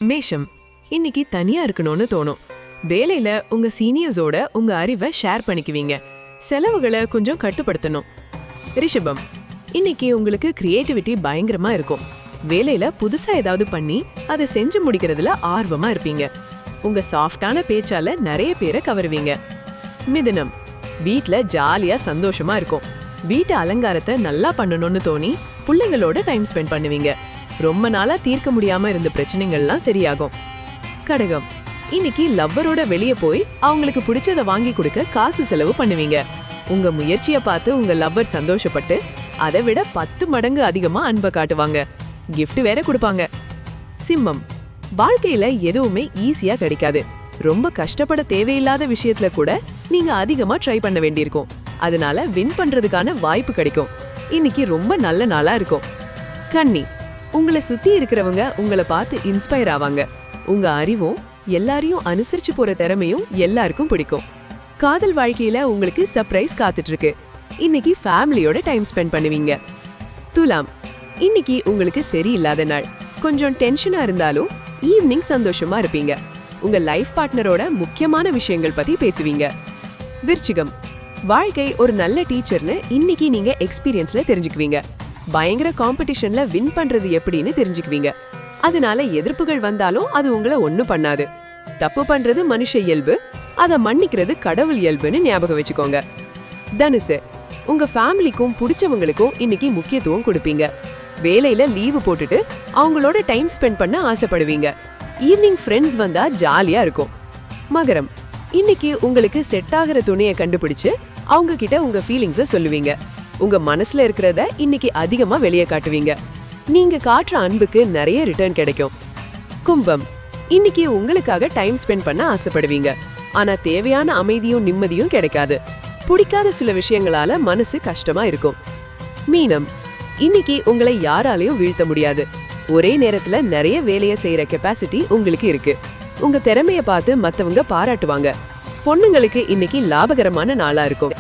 மேஷம், இன்னைக்கு தனியா இருக்கணும்னு தோணும். வேலையில உங்க சீனியர்ஸோட உங்க அறிவை ஷேர் பண்ணிக்குவீங்க. செலவுகளை கொஞ்சம் கட்டுப்படுத்தணும். ரிஷபம், இன்னைக்கு உங்களுக்கு கிரியேட்டிவிட்டி பயங்கரமா இருக்கும். வேலையில புதுசா ஏதாவது பண்ணி அதை செஞ்சு முடிக்கிறதுல ஆர்வமா இருப்பீங்க. உங்க சாஃப்டான பேச்சால நிறைய பேரை கவருவீங்க. மிதுனம், வீட்ல ஜாலியா சந்தோஷமா இருக்கும். வீட்டு அலங்காரத்தை நல்லா பண்ணணும்னு தோணி பிள்ளைங்களோட டைம் ஸ்பெண்ட் பண்ணுவீங்க. ரொம்ப நாளா தீர்க்க முடியாம இருந்த பிரச்சனைகள்லாம் சரியாகும். கடகம், இன்னைக்கு லவ்வரோட வெளியே போய் அவங்களுக்கு பிடிச்சதை வாங்கி கொடுக்க காசு செலவு பண்ணுவீங்க. உங்க முயற்சியை பார்த்து உங்க லவ்வர் சந்தோஷப்பட்டு அதை விட 10 மடங்கு அதிகமா அன்பை காட்டுவாங்க. கிஃப்ட் வேற கொடுப்பாங்க. சிம்மம், வாழ்க்கையில எதுவுமே ஈஸியா கிடைக்காது. ரொம்ப கஷ்டப்பட தேவையில்லாத விஷயத்துல கூட நீங்க அதிகமா ட்ரை பண்ண வேண்டியிருக்கும். அதனால வின் பண்றதுக்கான வாய்ப்பு கிடைக்கும். இன்னைக்கு ரொம்ப நல்ல நாளா இருக்கும். கன்னி, உங்களை சுத்தி இருக்கிறவங்க உங்களை பார்த்து இன்ஸ்பயர் ஆவாங்க. உங்க அறிவும் எல்லாரையும் அனுசரிச்சு போற திறமையும் எல்லாருக்கும் பிடிக்கும். காதல் வாழ்க்கையில உங்களுக்கு சர்ப்ரைஸ் காத்துட்டு இருக்கு. இன்னைக்கு ஃபேமிலியோட டைம் ஸ்பெண்ட் பண்ணுவீங்க. துலாம், இன்னைக்கு உங்களுக்கு சரியில்லாத நாள். கொஞ்சம் டென்ஷனா இருந்தாலும் ஈவினிங் சந்தோஷமா இருப்பீங்க. உங்க லைஃப் பார்ட்னரோட முக்கியமான விஷயங்கள் பத்தி பேசுவீங்க. விருச்சிகம், வாழ்க்கை ஒரு நல்ல டீச்சர்னு இன்னைக்கு நீங்க எக்ஸ்பீரியன்ஸ்ல தெரிஞ்சுக்குவீங்க. பயங்கர காம்படிஷன்ல வின் பண்றது எப்படின்னு தெரிஞ்சுக்குவீங்க. அதனால எதிர்ப்புகள் வந்தாலும் அது உங்களை ஒண்ணும் பண்ணாது. தப்பு பண்றது மனுஷ இயல்பு, அதை மன்னிக்கிறது கடவுள் இயல்புன்னு ஞாபகம் வச்சுக்கோங்க. தனுசு, உங்க ஃபேமிலிக்கும் பிடிச்சவங்களுக்கும் இன்னைக்கு முக்கியத்துவம் கொடுப்பீங்க. வேலையில லீவு போட்டுட்டு அவங்களோட டைம் ஸ்பெண்ட் பண்ண ஆசைப்படுவீங்க. ஈவினிங் ஃப்ரெண்ட்ஸ் வந்தா ஜாலியா இருக்கும். மகரம், இன்னைக்கு உங்களுக்கு செட் ஆகிற துணியை கண்டுபிடிச்சு அவங்க கிட்ட உங்க ஃபீலிங்ஸை சொல்லுவீங்க. உங்க மனசுல இருக்கிறத இன்னைக்கு அதிகமா வெளியே காட்டுவீங்க. நீங்க காட்டுற அன்புக்கு நிறைய ரிட்டர்ன் கிடைக்கும். கும்பம், இன்னைக்கு உங்களுக்காக டைம் ஸ்பெண்ட் பண்ண ஆசைப்படுவீங்க. ஆனா தேவையான அமைதியும் நிம்மதியும் கிடைக்காது. பிடிக்காத சில விஷயங்களால மனசு கஷ்டமா இருக்கும். மீனம், இன்னைக்கு உங்களை யாராலையும் வீழ்த்த முடியாது. ஒரே நேரத்துல நிறைய வேலையை செய்யற கெப்பாசிட்டி உங்களுக்கு இருக்கு. உங்க திறமைய பார்த்து மத்தவங்க பாராட்டுவாங்க. பொண்ணுங்களுக்கு இன்னைக்கு லாபகரமான நாளா இருக்கும்.